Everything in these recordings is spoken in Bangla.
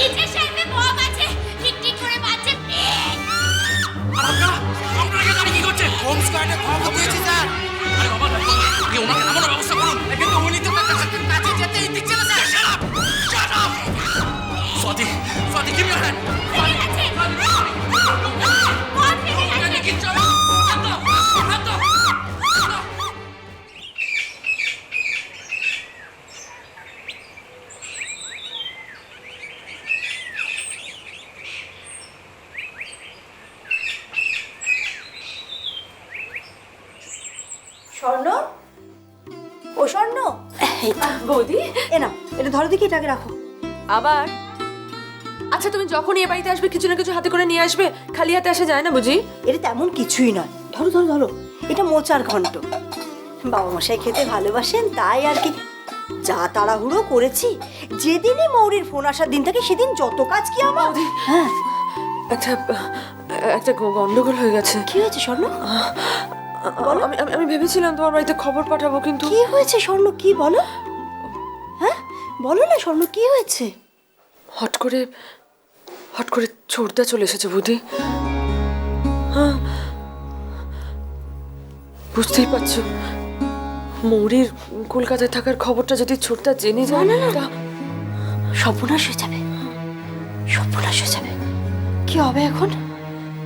নিচে শেলফে বম আছে, টিকটিক করে বাজছে। আর আপনারা এখানে কি করছেন? হোম স্কোয়াডে খবর দিয়েছি স্যার। আরে বাবা, আপনি ওনাকে নামানোর ব্যবস্থা করুন। কিন্তু উনি তো কাছে যেতে দিচ্ছে না sir. Shut up! Swati, give me your hand. ফেলে গেছে। বম ফেলে গেছে। কিচ্ছু হবে না। হাত দাও। স্বর্ণ, ও স্বর্ণ, বৌদি এ না, এটা ধরো দেখি, এটাকে রাখো। আবার? আচ্ছা, তুমি যখনই এ বাড়িতে আসবে কিছু না কিছু হাতে করে নিয়ে আসবে, খালি হাতে আসা যায় না বুঝি? এটা তেমন কিছুই নয়, ধরো ধরো ধরো, এটা মোচার ঘন্ট। বাবা মশাই খেতে ভালোবাসেন, তাই আর কি। যা তাড়াহুড়ো করেছি, যেদিনই মৌরির ফোন আসার দিন থাকে সেদিন যত কাজ কি আমার। হ্যাঁ, একটা গন্ডগোল হয়ে গেছে। কি হয়েছে স্বর্ণ? আমি ভেবেছিলাম তোমার বাড়িতে খবর পাঠাবো, কিন্তু কি হয়েছে স্বর্ণ, কি বলো? হ্যাঁ বলো না স্বর্ণ, কি হয়েছে? হট করে ছোটদা চলে এসেছে বুদ্ধি। হ্যাঁ, বুঝতেই পারছো, মৌরির কলকাতায় থাকার খবরটা যদি ছোটদা জেনে যায়, না, না, না। সর্বনাশ হয়ে যাবে, সর্বনাশ হয়ে যাবে। কি হবে এখন?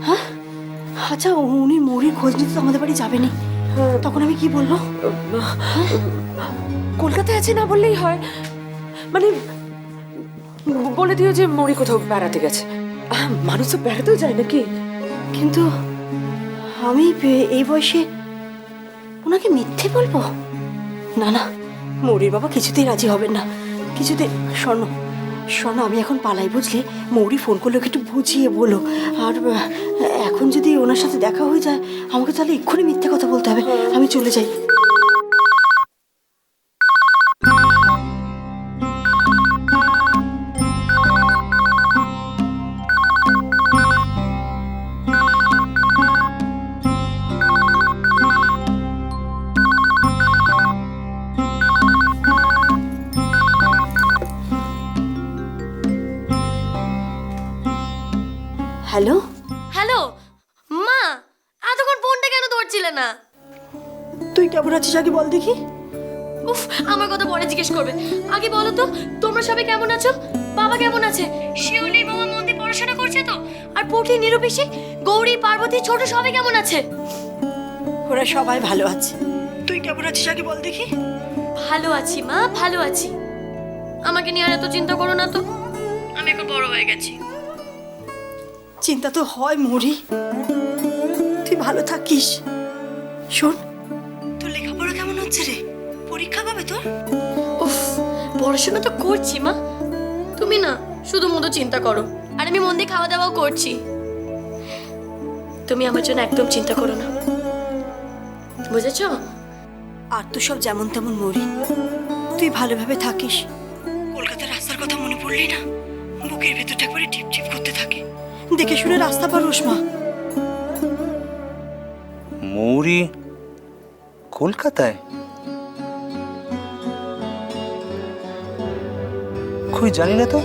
হ্যাঁ, আচ্ছা, উনি মৌরির খোঁজ নিতে তো আমাদের বাড়ি যাবেনি, তখন আমি কি বলবো? কলকাতায় আছে না বললেই হয়, মানে বলে দিও যে মৌরি কোথাও বেড়াতে গেছে। মানুষ তো বেড়াতেও যায় নাকি? কিন্তু আমি এই বয়সে ওনাকে মিথ্যে বলবো? না না, মৌরির বাবা কিছুতেই রাজি হবেন না, কিছুতেই। স্বর্ণ, স্বর্ণ, আমি এখন পালাই, বুঝলে? মৌরি ফোন করলে ওকে একটু বুঝিয়ে বলো। আর এখন যদি ওনার সাথে দেখা হয়ে যায়, আমাকে তাহলে এক্ষুনি মিথ্যে কথা বলতে হবে। আমি চলে যাই। হ্যালো, হ্যালো মা, এতক্ষণ ফোনটা কেন ধরছিলে না? তুই কেমন আছিস আগে বল দেখি। উফ, আমার কথা পরে জিজ্ঞেস করবে, আগে বলো তো তোমরা সবাই কেমন আছো? বাবা কেমন আছে? শিউলি বাবা মন দিয়ে পড়াশোনা করছে তো? আর পুটলি, নিরুপিসি, গৌরী, পার্বতী, ছোট সবাই কেমন আছে? ওরা সবাই ভালো আছে। তুই কেমন আছিস আগে বল দেখি। ভালো আছি মা, ভালো আছি। আমাকে নিয়ে আর এত চিন্তা করো না তো, আমি এখন বড় হয়ে গেছি। চিন্তা তো হয় মৌরি, তুই ভালো থাকিস। শোন, তোর লেখাপড়া কেমন হচ্ছে রে? পরীক্ষা কবে তোর? উফ, পড়াশোনা তো করছি মা, তুমি না শুধু মতো চিন্তা করো, আর আমি মন দিয়ে খাওয়া দাওয়াও করছি। তুমি আমার জন্য একদম চিন্তা করো না, বুঝেছো? আর তো সব যেমন তেমন মৌরি, তুই ভালোভাবে থাকিস। কলকাতার রাস্তার কথা মনে পড়লেই না বুকের ভেতরটা একবারে টিপ টিপ করতে থাকে। দেখে শুনে রাস্তা পারোস মা। মৌরি কলকাতায়? কই জানি না তো।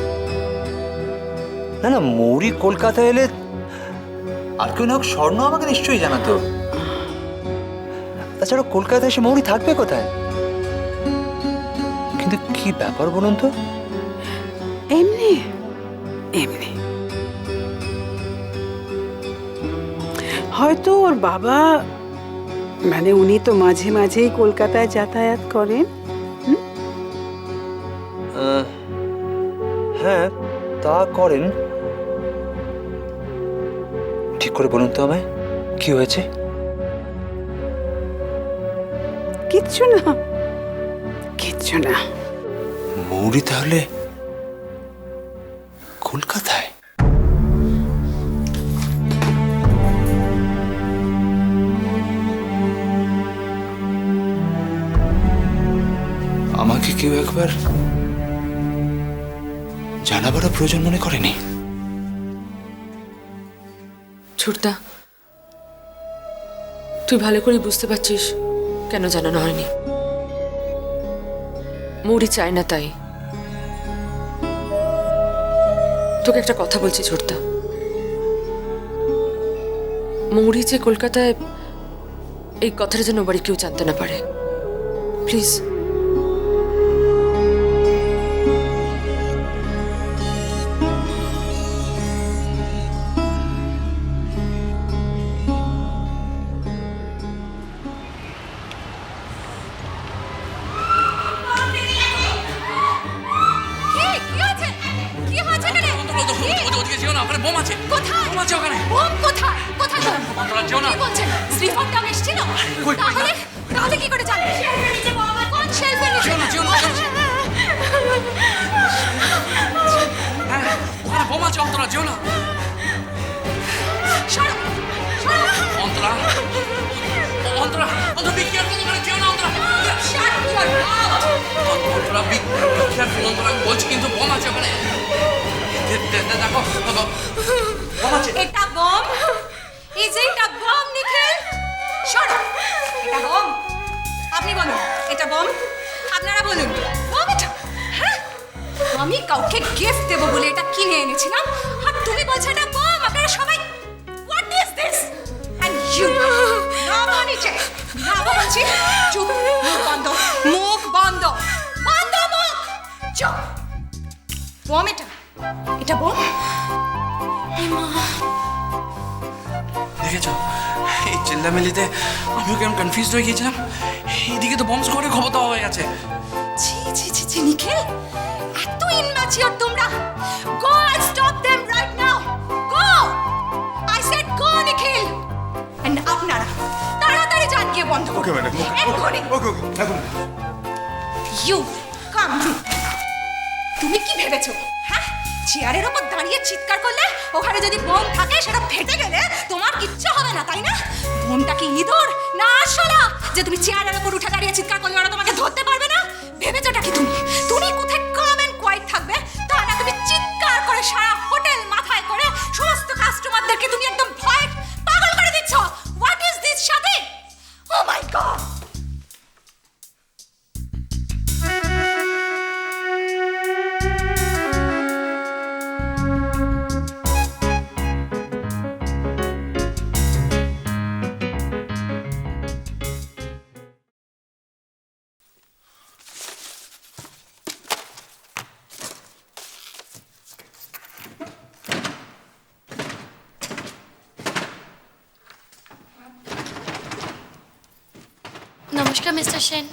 না না, মৌরি কলকাতায় এলে আর কেউ না হোক স্বর্ণ আমাকে নিশ্চয়ই জানাতো। তাছাড়া কলকাতায় এসে মৌরি থাকবে কোথায়? কিন্তু কি ব্যাপার বলুন তো? এমনি এমনি হয়তো ওর বাবা, মানে উনি তো মাঝে মাঝেই কলকাতায় যাতায়াত করেন। হ্যাঁ, তা করেন। ঠিক করে বলুন তো আমায়, কি হয়েছে? কিচ্ছু না, কিচ্ছু না। মৌরি তাহলে কলকাতায়? আমাকে কেউ একবার জানাবারও প্রয়োজন মনে করেনি? ছোটদা, তুই ভালো করে বুঝতে পারছিস কেন জানানো হয়নি। মৌরি চায় না তাই। তোকে একটা কথা বলছি ছোটদা, মৌরি যে কলকাতায়, এই কথাটা যেন বাড়ি কেউ জানতে না পারে, প্লিজ। ওদিকে যেও না, ওখানে বোম আছে। কোথায়? বোম আছে ওখানে। বোম কোথায়? কোথায় বোম? অন্তরা যেও না। কি বলছেন? শ্রীফলটা এসেছিল? কই, কই, তাহলে তাহলে কি করে জানলে? কোন শেলফে নিচে? যেও না, যেও না, যেও না। হ্যাঁ, ওখানে বোম আছে অন্তরা, যেও না। সরো, সরো। অন্তরা, অন্তরা, অন্তরা be careful, ওখানে যেও না Antara. Shut your mouth! Antara be careful, Antara, আমি বলছি কিন্তু বোম আছে ওখানে। দেখো, বোম আছে। এটা bomb? Is it a bomb, Nikhil? সরো। এটা বম? আপনি বলুন, এটা বম? আপনারা বলুন, বম এটা? হ্যাঁ? আমি কাউকে গিফট দেবো বলে এটা কিনে এনেছিলাম, আর তুমি বলছো এটা বম? আপনারা সবাই what is this? And you নামো নিচে, নামো বলছি। চুপ, মুখ বন্ধ, মুখ বন্ধ, বন্ধ মুখ, চুপ। বম এটা? এটা বম? দেখেছো, এই চিল্লামিলিতে আমিও কেমন কনফিউজ হয়ে গিয়েছিলাম। এইদিকে তো বম্ব স্কোয়াডে খবর দেওয়া হয়ে গেছে। ছি ছি ছি ছি নিখিল, এত ইনম্যাচিওর তোমরা। Go and stop them right now, go. I said go Nikhil. And আপনারা তাড়াতাড়ি যান, গিয়ে বন্ধ করুন। ওকে ম্যাডাম, এক্ষুনি। ওকে ওকে, থাকুন। You come. তুমি কি ভেবেছো, হ্যাঁ? চেয়ারের ওপর দাঁড়িয়ে চিৎকার করলে ওখানে যদি বোম থাকে সেটা ফেটে গেলে তোমার কিচ্ছু হবে না, তাই না? বোমটা কি ইঁদুর না আরশোলা যে তুমি চেয়ারের ওপর উঠে দাঁড়িয়ে চিৎকার করলে ওরা তোমাকে ধরতে পারবে না? ভেবেছোটা কি তুমি? তুমি কোথায় কাম এন্ড কোয়াইট থাকবে, তা না তুমি চিৎকার করে সারা হোটেল মাথায় করে সমস্ত কাস্টমারদেরকে তুমি একদম ভয় পাগল করে দিচ্ছ। হোয়াট ইজ দিস শাদি? ও মাই গড! নমস্কার মিস্টার সেন।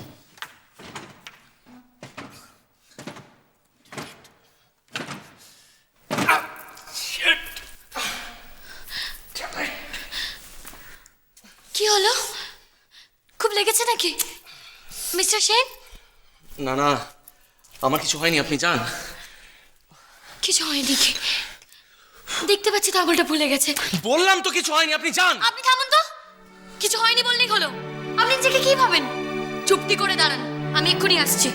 কি হলো? খুব লেগেছে নাকি মিস্টার সেন? না না, আমার কিছু হয়নি, আপনি যান। কিছু হয়নি কি? দেখতে পাচ্ছি তো আঙুলটা ভুলে গেছে। বললাম তো কিছু হয়নি, আপনি যান। আপনি থামুন তো। কিছু হয়নি বললেই হলো। আপনি নিজেকে কি ভাবেন? চুপটি করে দাঁড়ান, আমি এক্ষুনি আসছি।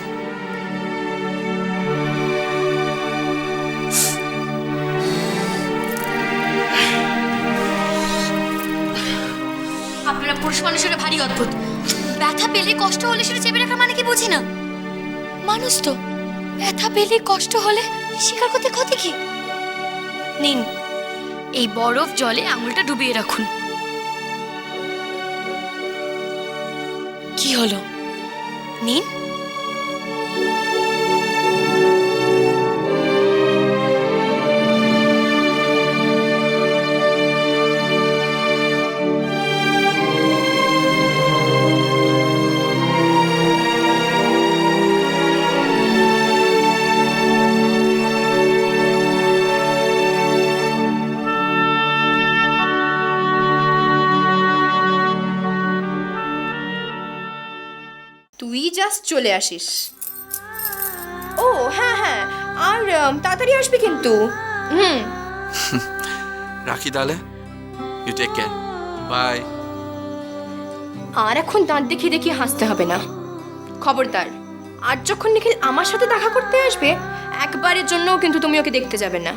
আপনারা পুরুষ মানুষেরা ভারী অদ্ভুত। ব্যথা পেলে কষ্ট হলে সেটা চেপে রাখার মানে কি বুঝি না। মানুষ তো ব্যথা পেলে কষ্ট হলে স্বীকার করতে ক্ষতি কি? নিন, এই বরফ জলে আঙুলটা ডুবিয়ে রাখুন। কি হলো? নিন। তুই জাস্ট চলে আসিস। ও হ্যাঁ হ্যাঁ, আর তাড়াতাড়ি আসবি কিন্তু। রাখি তাহলে, ইউ টেক কেয়ার, বাই। আর এখন দাঁত দেখিয়ে দেখিয়ে হাসতে হবে না, খবরদার। আর যখন নিখিল আমার সাথে দেখা করতে আসবে, একবারের জন্যও কিন্তু তুমি ওকে দেখতে যাবে না।